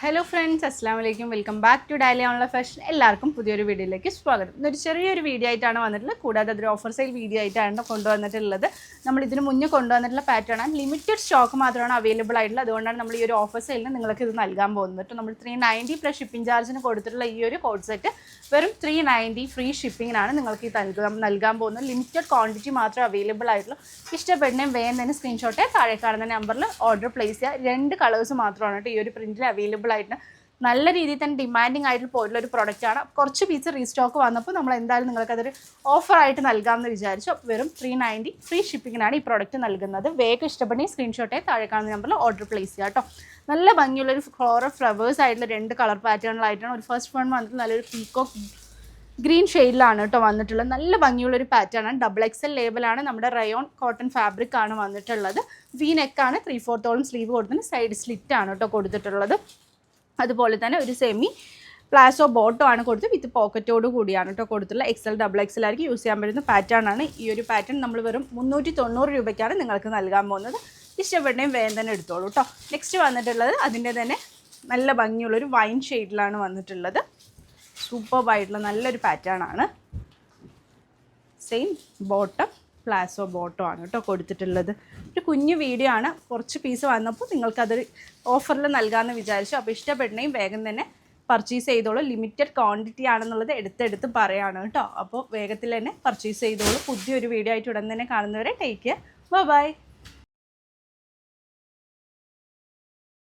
Hello friends, അസ്സാം വലൈക്കും. Welcome back to daily online fashion. എല്ലാവർക്കും പുതിയൊരു വീഡിയോയിലേക്ക് സ്വാഗതം. ഇതൊരു ചെറിയൊരു വീഡിയോ ആയിട്ടാണ് വന്നിട്ടുള്ളത്. കൂടാതെ അതൊരു ഓഫർ സെയിൽ വീഡിയോ ആയിട്ടാണ് കൊണ്ടുവന്നിട്ടുള്ളത്. നമ്മൾ ഇതിന് മുന്നേ കൊണ്ടുവന്നിട്ടുള്ള പാറ്റേൺ ആണ്. ലിമിറ്റഡ് സ്റ്റോക്ക് മാത്രമാണ് അവൈലബിൾ ആയിട്ടുള്ളത്. അതുകൊണ്ടാണ് നമ്മൾ ഈ ഒരു ഓഫർ സെയിലിന് നിങ്ങൾക്ക് ഇത് നൽകാൻ പോകുന്നത്. നമ്മൾ 390 പ്ലസ് ഷിപ്പിംഗ് ചാർജിന് കൊടുത്തിട്ടുള്ള ഈ ഒരു കോഡ് സെറ്റ് വെറും 390 ഫ്രീ ഷിപ്പിങ്ങിനാണ് നിങ്ങൾക്ക് ഈ നൽകാൻ പോകുന്നത്. ലിമിറ്റഡ് ക്വാണ്ടിറ്റി മാത്രമേ അവൈലബിൾ ആയിട്ടുള്ളൂ. ഇഷ്ടപ്പെടുന്നതും വേഗം തന്നെ സ്ക്രീൻഷോട്ടെ താഴെ കാണുന്ന നമ്പറിൽ ഓർഡർ പ്ലേസ് ചെയ്യുക. 2 കളേഴ്സ് മാത്രമാണ് ഈ ഒരു പ്രിന്റിൽ അവൈലബിൾ ആയിട്ട്. നല്ല രീതിയിൽ തന്നെ ഡിമാൻഡിങ് ആയിട്ട് പോയിട്ടുള്ള ഒരു പ്രൊഡക്റ്റാണ്. കുറച്ച് പീസ് റീസ്റ്റോക്ക് വന്നപ്പോൾ നമ്മൾ എന്തായാലും നിങ്ങൾക്കതൊരു ഓഫറായിട്ട് നൽകാമെന്ന് വിചാരിച്ചു. അപ്പോൾ വെറും 390 ഫ്രീ ഷിപ്പിങ്ങിനാണ് ഈ പ്രോഡക്റ്റ് നൽകുന്നത്. വേഗം ഇഷ്ടപ്പെടുന്ന സ്ക്രീൻഷോട്ടെ താഴെ കാണുന്ന നമ്പറിൽ ഓർഡർ പ്ലേസ് ചെയ്യുക കേട്ടോ. നല്ല ഭംഗിയുള്ളൊരു ഫ്ലോറൽ ഫ്ലവേഴ്സ് ആയിട്ടുള്ള 2 കളർ പാറ്റേണിലായിട്ടാണ്. ഒരു ഫസ്റ്റ് വൺ വന്നിട്ട് നല്ലൊരു പീക്കോക്ക് ഗ്രീൻ ഷെയ്ഡിലാണ് കേട്ടോ വന്നിട്ടുള്ളത്. നല്ല ഭംഗിയുള്ളൊരു പാറ്റേൺ ആണ്. XXL ലേബലാണ്. നമ്മുടെ റയോൺ കോട്ടൺ ഫാബ്രിക് ആണ് വന്നിട്ടുള്ളത്. വി നെക്കാണ്. 3/4 സ്ലീവ് കൊടുത്തിട്ട് സൈഡ് സ്ലിറ്റ് ആണ് കേട്ടോ കൊടുത്തിട്ടുള്ളത്. അതുപോലെ തന്നെ ഒരു സെമി പ്ലാസോ ബോട്ടോ ആണ് കൊടുത്ത് വിത്ത് പോക്കറ്റോട് കൂടിയാണ് കേട്ടോ കൊടുത്തുള്ള XXL ആയിരിക്കും യൂസ് ചെയ്യാൻ പറ്റുന്ന പാറ്റേൺ ആണ്. ഈ ഒരു പാറ്റേൺ നമ്മൾ വെറും 390 രൂപയ്ക്കാണ് നിങ്ങൾക്ക് നൽകാൻ പോകുന്നത്. ഇഷ്ടപ്പെടുന്നതും വേഗം തന്നെ എടുത്തോളൂ കേട്ടോ. നെക്സ്റ്റ് വന്നിട്ടുള്ളത് അതിൻ്റെ തന്നെ നല്ല ഭംഗിയുള്ളൊരു വൈൻ ഷെയ്ഡിലാണ് വന്നിട്ടുള്ളത്. സൂപ്പർബായിട്ടുള്ള നല്ലൊരു പാറ്റേൺ ആണ്. സെയിം ബോട്ടം പ്ലാസോ ബോട്ടോ ആണ് കേട്ടോ കൊടുത്തിട്ടുള്ളത്. ഒരു കുഞ്ഞു വീഡിയോ ആണ്. കുറച്ച് പീസ് വന്നപ്പോൾ നിങ്ങൾക്കതൊരു ഓഫറിൽ നൽകാമെന്ന് വിചാരിച്ചു. അപ്പോൾ ഇഷ്ടപ്പെടുന്നതും വേഗം തന്നെ പർച്ചേസ് ചെയ്തോളൂ. ലിമിറ്റഡ് ക്വാണ്ടിറ്റി ആണെന്നുള്ളത് എടുത്തെടുത്ത് പറയുകയാണ് കേട്ടോ. അപ്പോൾ വേഗത്തിൽ തന്നെ പർച്ചേസ് ചെയ്തോളൂ. പുതിയൊരു വീഡിയോ ആയിട്ട് ഉടൻ തന്നെ കാണുന്നവരെ ടേക്ക് കെയർ. ബൈ.